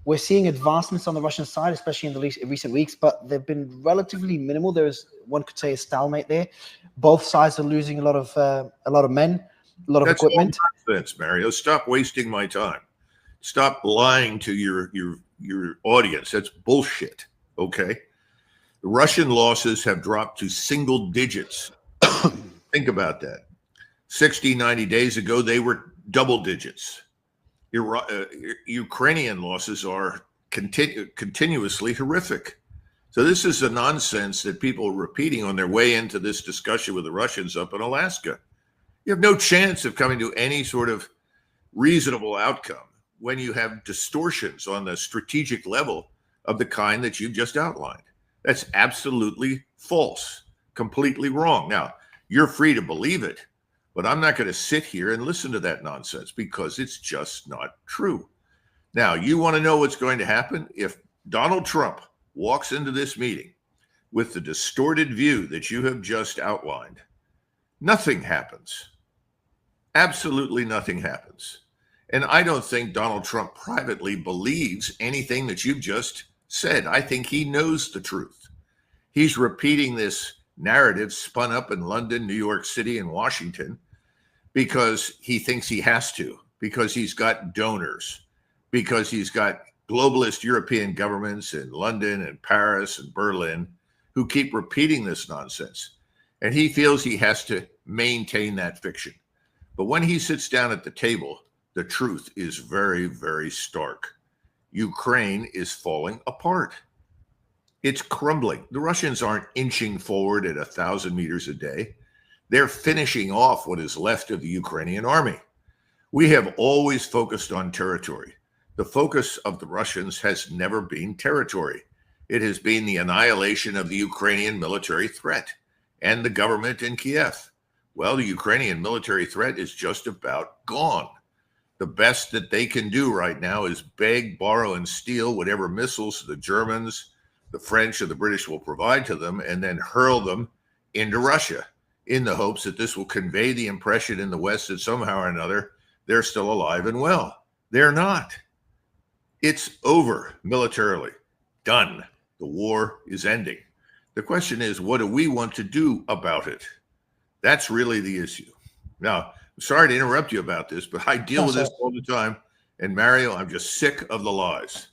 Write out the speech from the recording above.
We're seeing advancements on the Russian side, especially in the recent weeks, but they've been relatively minimal. There is, one could say, a stalemate there. Both sides are losing a lot of men, a lot of equipment. All nonsense, Mario. Stop wasting my time. Stop lying to your audience. That's bullshit. Okay. The Russian losses have dropped to single digits. Think about that. 60, 90 days ago, they were double digits. Ukrainian losses are continuously horrific. So this is the nonsense that people are repeating on their way into this discussion with the Russians up in Alaska. You have no chance of coming to any sort of reasonable outcome when you have distortions on the strategic level of the kind that you've just outlined. That's absolutely false, completely wrong. Now, you're free to believe it, but I'm not going to sit here and listen to that nonsense because it's just not true. Now, you want to know what's going to happen? If Donald Trump walks into this meeting with the distorted view that you have just outlined, nothing happens. Absolutely nothing happens. And I don't think Donald Trump privately believes anything that you've just said. I think he knows the truth. He's repeating this narrative spun up in London, New York City, and Washington because he thinks he has to, because he's got donors, because he's got globalist European governments in London and Paris and Berlin who keep repeating this nonsense. And he feels he has to maintain that fiction. But when he sits down at the table, the truth is very, very stark. Ukraine is falling apart. It's crumbling. The Russians aren't inching forward at 1,000 meters a day. They're finishing off what is left of the Ukrainian army. We have always focused on territory. The focus of the Russians has never been territory. It has been the annihilation of the Ukrainian military threat and the government in Kiev. Well, the Ukrainian military threat is just about gone. The best that they can do right now is beg, borrow, and steal whatever missiles the Germans, the French, or the British will provide to them, and then hurl them into Russia in the hopes that this will convey the impression in the West that somehow or another they're still alive and well. They're not. It's over militarily. Done. The war is ending. The question is, what do we want to do about it? That's really the issue. Now, I'm sorry to interrupt you about this, but I deal with this all the time. And Mario, I'm just sick of the lies.